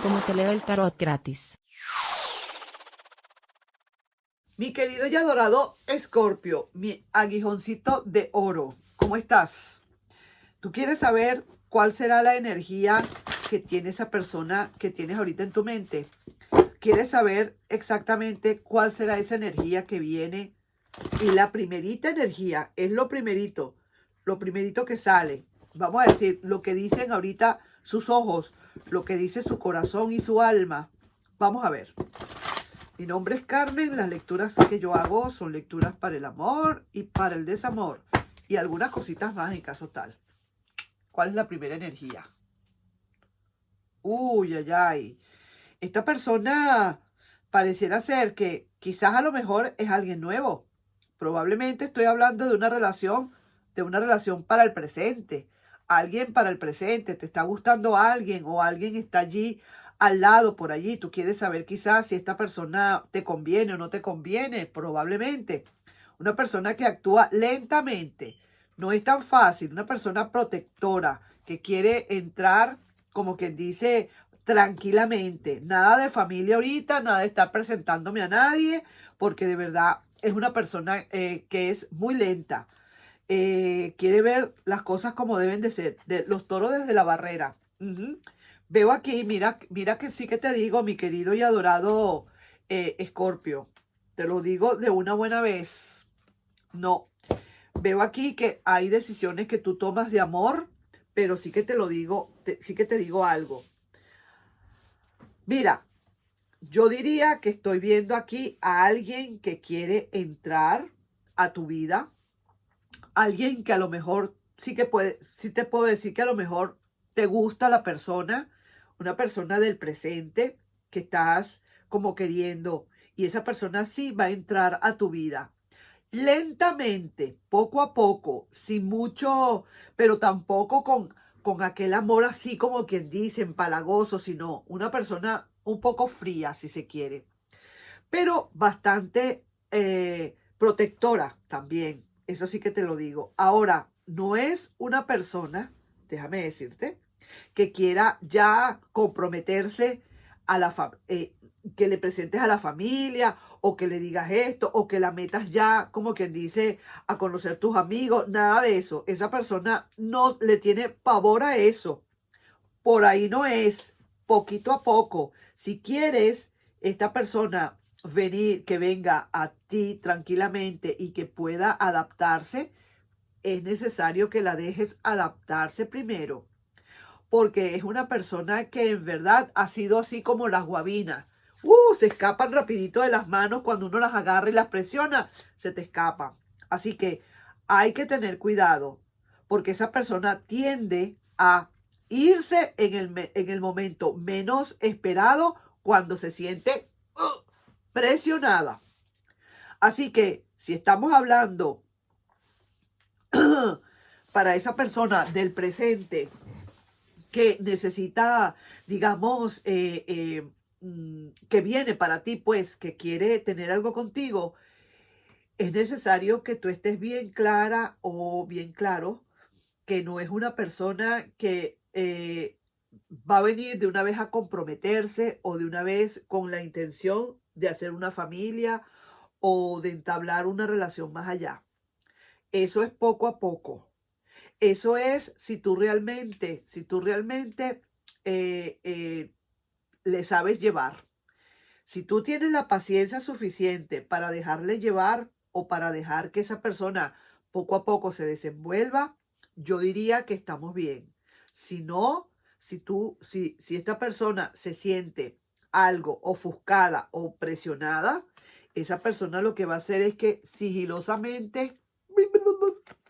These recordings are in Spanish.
como te leo el tarot gratis. Mi querido y adorado Escorpio, mi aguijoncito de oro, ¿cómo estás? ¿Tú quieres saber cuál será la energía que tiene esa persona que tienes ahorita en tu mente? ¿Quieres saber exactamente cuál será esa energía que viene? Y la primerita energía es lo primerito que sale. Vamos a decir, lo que dicen ahorita sus ojos, lo que dice su corazón y su alma. Vamos a ver. Mi nombre es Carmen, las lecturas que yo hago son lecturas para el amor y para el desamor y algunas cositas más en caso tal. ¿Cuál es la primera energía? Uy, ay, ay. Esta persona pareciera ser que quizás a lo mejor es alguien nuevo. Probablemente estoy hablando de una relación para el presente. Alguien para el presente, te está gustando alguien o alguien está allí al lado, por allí. Tú quieres saber quizás si esta persona te conviene o no te conviene, probablemente. Una persona que actúa lentamente, no es tan fácil. Una persona protectora que quiere entrar, como quien dice, tranquilamente. Nada de familia ahorita, nada de estar presentándome a nadie, porque de verdad es una persona que es muy lenta. Quiere ver las cosas como deben de ser. Los toros desde la barrera. Ujú. Veo aquí, mira que sí que te digo, mi querido y adorado Escorpio. Te lo digo de una buena vez. No. Veo aquí que hay decisiones que tú tomas de amor, pero sí que te lo digo, sí que te digo algo. Mira, yo diría que estoy viendo aquí a alguien que quiere entrar a tu vida, alguien que a lo mejor sí te puedo decir que a lo mejor te gusta la persona, una persona del presente que estás como queriendo y esa persona sí va a entrar a tu vida. Lentamente, poco a poco, sin mucho, pero tampoco con aquel amor así como quien dice, empalagoso, sino una persona un poco fría, si se quiere, pero bastante protectora también. Eso sí que te lo digo. Ahora, no es una persona, déjame decirte, que quiera ya comprometerse a que le presentes a la familia o que le digas esto o que la metas ya, como quien dice, a conocer tus amigos, nada de eso. Esa persona no le tiene pavor a eso. Por ahí no es, poquito a poco. Si quieres esta persona que venga a ti tranquilamente y que pueda adaptarse, es necesario que la dejes adaptarse primero porque es una persona que en verdad ha sido así como las guabinas. Se escapan rapidito de las manos cuando uno las agarra y las presiona, se te escapan. Así que hay que tener cuidado, porque esa persona tiende a irse en el momento menos esperado cuando se siente presionada. Así que si estamos hablando para esa persona del presente, que necesita, digamos, que viene para ti, pues, que quiere tener algo contigo, es necesario que tú estés bien clara o bien claro que no es una persona que va a venir de una vez a comprometerse o de una vez con la intención de hacer una familia o de entablar una relación más allá. Eso es poco a poco. Eso es si tú realmente eh, eh, le sabes llevar. Si tú tienes la paciencia suficiente para dejarle llevar o para dejar que esa persona poco a poco se desenvuelva, yo diría que estamos bien. Si no, si esta persona se siente algo ofuscada o presionada, esa persona lo que va a hacer es que sigilosamente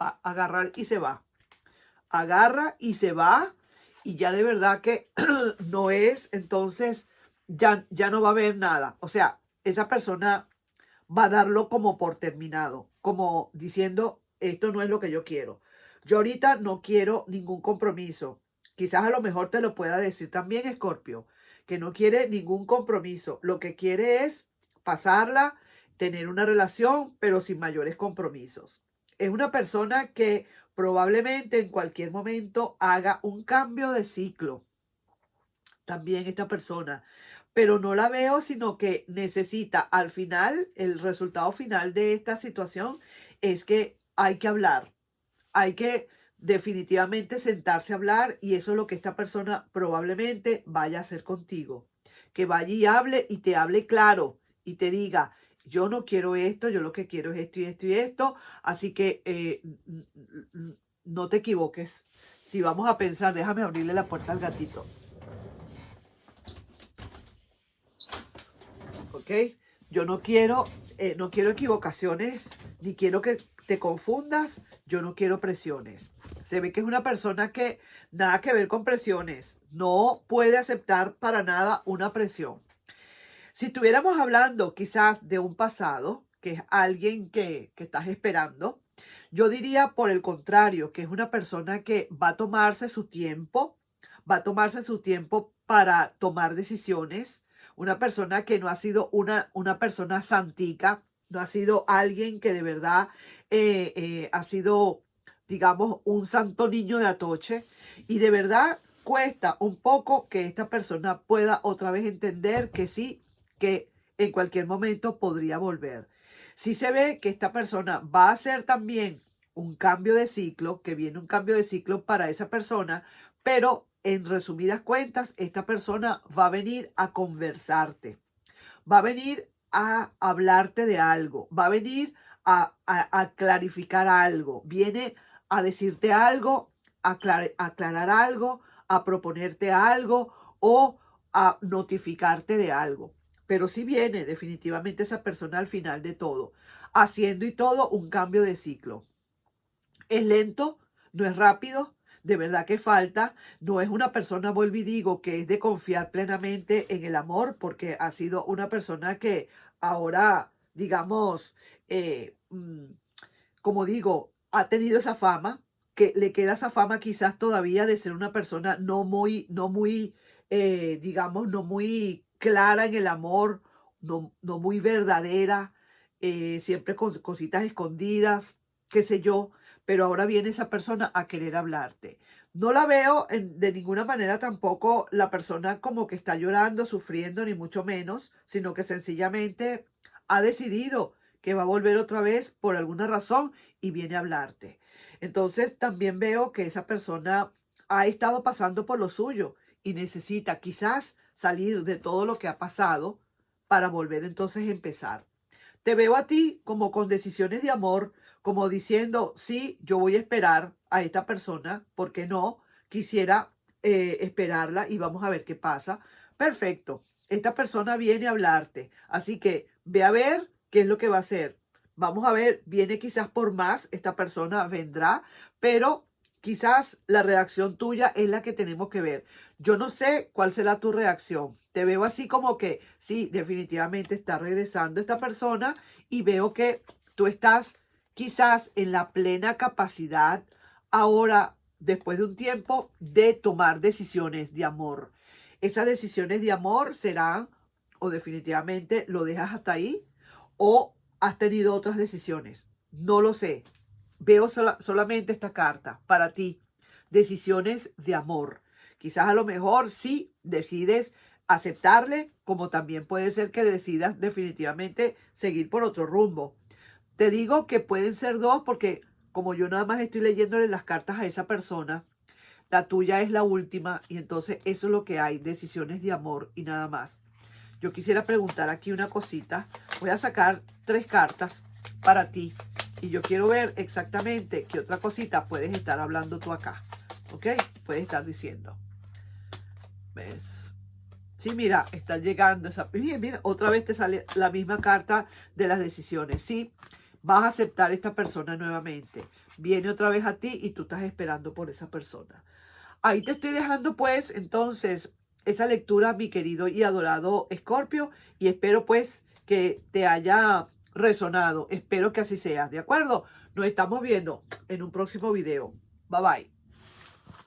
va a agarrar y se va. Agarra y se va y ya de verdad que no es, entonces ya no va a haber nada. O sea, esa persona va a darlo como por terminado, como diciendo, esto no es lo que yo quiero. Yo ahorita no quiero ningún compromiso. Quizás a lo mejor te lo pueda decir también Escorpio, que no quiere ningún compromiso. Lo que quiere es pasarla, tener una relación, pero sin mayores compromisos. Es una persona que probablemente en cualquier momento haga un cambio de ciclo. también esta persona, pero no la veo, sino que necesita al final, el resultado final de esta situación es que hay que hablar, hay que definitivamente sentarse a hablar y eso es lo que esta persona probablemente vaya a hacer contigo, que vaya y te hable claro y te diga, yo no quiero esto, yo lo que quiero es esto y esto y esto, así que no te equivoques. Si vamos a pensar, déjame abrirle la puerta al gatito. ¿Ok? Yo no quiero equivocaciones, ni quiero que te confundas, yo no quiero presiones. Se ve que es una persona que nada que ver con presiones, no puede aceptar para nada una presión. Si estuviéramos hablando quizás de un pasado, que es alguien que estás esperando, yo diría por el contrario, que es una persona que va a tomarse su tiempo, para tomar decisiones, una persona que no ha sido una persona santica, no ha sido alguien que de verdad ha sido, digamos, un santo niño de Atoche, y de verdad cuesta un poco que esta persona pueda otra vez entender que sí, que en cualquier momento podría volver. Si se ve que esta persona va a hacer también un cambio de ciclo, que viene un cambio de ciclo para esa persona, pero en resumidas cuentas, esta persona va a venir a conversarte, va a venir a hablarte de algo, va a venir a clarificar algo, viene a decirte algo, a aclarar algo, a proponerte algo o a notificarte de algo. Pero sí viene definitivamente esa persona al final de todo, haciendo y todo un cambio de ciclo. Es lento, no es rápido, de verdad que falta. No es una persona, vuelvo y digo, que es de confiar plenamente en el amor, porque ha sido una persona que ahora, digamos, como digo, ha tenido esa fama, que le queda esa fama quizás todavía de ser una persona no muy, digamos, no muy clara en el amor, no muy verdadera, siempre con cositas escondidas, qué sé yo, pero ahora viene esa persona a querer hablarte. No la veo de ninguna manera tampoco la persona como que está llorando, sufriendo, ni mucho menos, sino que sencillamente ha decidido que va a volver otra vez por alguna razón y viene a hablarte. Entonces también veo que esa persona ha estado pasando por lo suyo y necesita quizás salir de todo lo que ha pasado para volver entonces a empezar. Te veo a ti como con decisiones de amor, como diciendo, sí, yo voy a esperar a esta persona, ¿por qué no? Quisiera esperarla y vamos a ver qué pasa. Perfecto, esta persona viene a hablarte, así que ve a ver qué es lo que va a hacer. Vamos a ver, viene quizás por más, esta persona vendrá, pero quizás la reacción tuya es la que tenemos que ver. Yo no sé cuál será tu reacción. Te veo así como que sí, definitivamente está regresando esta persona y veo que tú estás quizás en la plena capacidad ahora, después de un tiempo, de tomar decisiones de amor. Esas decisiones de amor serán o definitivamente lo dejas hasta ahí o has tenido otras decisiones. No lo sé. Veo solamente esta carta para ti. Decisiones de amor. Quizás a lo mejor sí decides aceptarle, como también puede ser que decidas definitivamente seguir por otro rumbo. Te digo que pueden ser dos porque como yo nada más estoy leyéndole las cartas a esa persona, la tuya es la última y entonces eso es lo que hay, decisiones de amor y nada más. Yo quisiera preguntar aquí una cosita. Voy a sacar 3 cartas para ti y yo quiero ver exactamente qué otra cosita puedes estar hablando tú acá. ¿Ok? Puedes estar diciendo. ¿Ves? Sí, mira, está llegando esa... Mira, otra vez te sale la misma carta de las decisiones. Sí, vas a aceptar a esta persona nuevamente. Viene otra vez a ti y tú estás esperando por esa persona. Ahí te estoy dejando pues entonces esa lectura, mi querido y adorado Escorpio, y espero pues que te haya resonado. Espero que así sea, ¿de acuerdo? Nos estamos viendo en un próximo video. Bye bye.